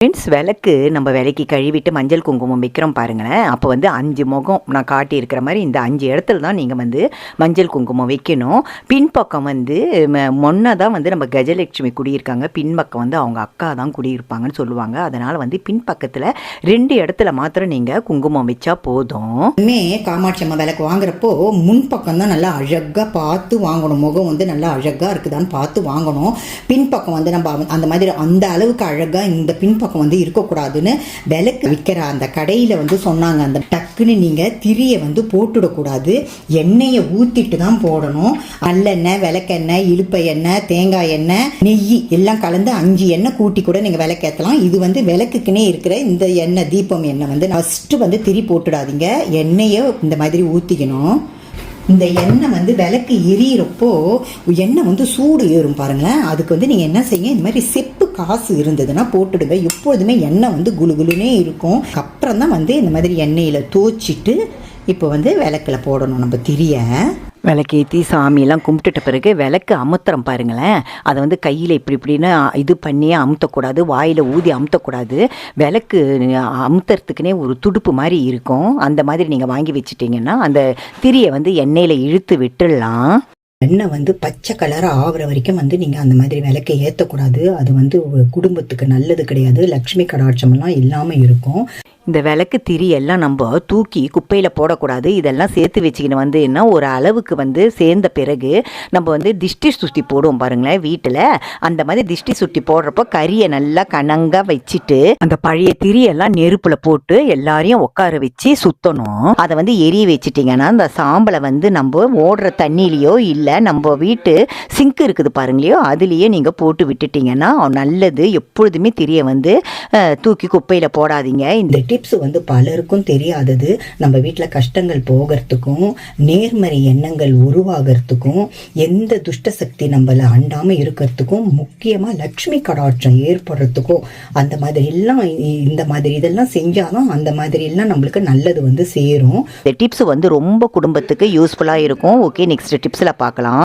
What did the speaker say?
Friends, விளக்கு நம்ம விளக்கி கழுவிட்டு மஞ்சள் குங்குமம் வைக்கிறோம் பாருங்களேன். அப்போ வந்து 5 முகம் நான் காட்டியிருக்கிற மாதிரி இந்த 5 இடத்துல தான் நீங்கள் வந்து மஞ்சள் குங்குமம் வைக்கணும். பின்பக்கம் வந்து முன்னே தான் வந்து நம்ம கஜலட்சுமி குடியிருக்காங்க, பின்பக்கம் வந்து அவங்க அக்கா தான் குடியிருப்பாங்கன்னு சொல்லுவாங்க. அதனால் வந்து பின்பக்கத்தில் 2 இடத்துல மாத்திரம் நீங்கள் குங்குமம் வச்சா போதும். காமாட்சி அம்மா விளக்கு வாங்குறப்போ முன்பக்கம் தான் நல்லா அழகாக பார்த்து வாங்கணும். முகம் வந்து நல்லா அழகாக இருக்குதான்னு பார்த்து வாங்கணும். பின்பக்கம் வந்து நம்ம அந்த மாதிரி அந்த அளவுக்கு அழகாக இந்த பின்பக்கம் வந்து இருக்கக்கூடாதுன்னு விளக்கு விற்கிற அந்த கடையில் வந்து சொன்னாங்க. அந்த டக்குன்னு நீங்கள் திரியை வந்து போட்டுடக்கூடாது, எண்ணெயை ஊற்றிட்டு தான் போடணும். நல்லெண்ணெய், விளக்கெண்ணெய், இழுப்பை எண்ணெய், தேங்காய் எண்ணெய், நெய் எல்லாம் கலந்து 5 எண்ணெய் கூட்டி கூட நீங்கள் விளக்கேற்றலாம். இது வந்து விளக்குக்குன்னே இருக்கிற இந்த எண்ணெய் தீபம் எண்ணெய் வந்து ஃபஸ்ட்டு வந்து திரி போட்டுடாதீங்க, எண்ணெயை இந்த மாதிரி ஊற்றிக்கணும். இந்த எண்ணெய் வந்து விளக்கு எரியிறப்போ எண்ணெய் வந்து சூடு ஏறும் பாருங்களேன். அதுக்கு வந்து நீங்கள் என்ன செய்யுங்க, இந்த மாதிரி செப்பு காசு இருந்ததுன்னா போட்டுடுங்க. எப்பொழுதுமே எண்ணெய் வந்து குளுகுலுன்னே இருக்கும். அப்புறம் தான் வந்து இந்த மாதிரி எண்ணெயில் தோச்சிட்டு இப்போ வந்து விளக்கில் போடணும் நம்ம திரியை. விளக்கேற்றி சாமியெல்லாம் கும்பிட்டுட்ட பிறகு விளக்கு அமுத்துறோம் பாருங்களேன். அதை வந்து கையில் இப்படின்னு இது பண்ணியே அமுத்தக்கூடாது, வாயில் ஊதி அமுத்தக்கூடாது. விளக்கு அமுத்துறதுக்குனே ஒரு துடுப்பு மாதிரி இருக்கும். அந்த மாதிரி நீங்கள் வாங்கி வச்சுட்டிங்கன்னா அந்த திரியை வந்து எண்ணெயில் இழுத்து விட்டுடலாம். எண்ணெய் வந்து பச்சை கலர் ஆகிற வரைக்கும் வந்து நீங்கள் அந்த மாதிரி விளக்கை ஏற்றக்கூடாது. அது வந்து குடும்பத்துக்கு நல்லது கிடையாது. லக்ஷ்மி கடாட்சமெல்லாம் இல்லாமல் இருக்கும். இந்த விளக்கு திரி எல்லாம் நம்ம தூக்கி குப்பையில் போடக்கூடாது. இதெல்லாம் சேர்த்து வச்சுக்கின்னு வந்து என்ன ஒரு அளவுக்கு வந்து சேர்ந்த பிறகு நம்ம வந்து திஷ்டி சுற்றி போடுவோம் பாருங்களேன் வீட்டில். அந்த மாதிரி திஷ்டி சுற்றி போடுறப்போ கறியை நல்லா கனங்காக வச்சுட்டு அந்த பழைய திரியெல்லாம் நெருப்பில் போட்டு எல்லாரையும் உட்கார வச்சு சுற்றணும். அதை வந்து எரிய வச்சுட்டிங்கன்னா அந்த சாம்பலை வந்து நம்ம ஓடுற தண்ணியிலையோ இல்லை நம்ம வீட்டு சிங்க் இருக்குது பாருங்களையோ அதுலேயே நீங்கள் போட்டு விட்டுட்டிங்கன்னா நல்லது. எப்பொழுதுமே திரியை வந்து தூக்கி குப்பையில் போடாதீங்க. இந்த டிப்ஸ் வந்து பலருக்கும் தெரியாதது. நம்ம வீட்டில் கஷ்டங்கள் போகிறதுக்கும், நேர்மறை எண்ணங்கள் உருவாகிறதுக்கும், எந்த துஷ்ட சக்தி நம்மளை அண்டாமல் இருக்கிறதுக்கும், முக்கியமாக லக்ஷ்மி கடாட்சம் ஏற்படுறதுக்கும் அந்த மாதிரி எல்லாம் இந்த மாதிரி இதெல்லாம் செஞ்சாலும் அந்த மாதிரி எல்லாம் நம்மளுக்கு நல்லது வந்து சேரும். இந்த டிப்ஸ் வந்து ரொம்ப குடும்பத்துக்கு யூஸ்ஃபுல்லாக இருக்கும். ஓகே, நெக்ஸ்ட் டிப்ஸில் பார்க்கலாம்.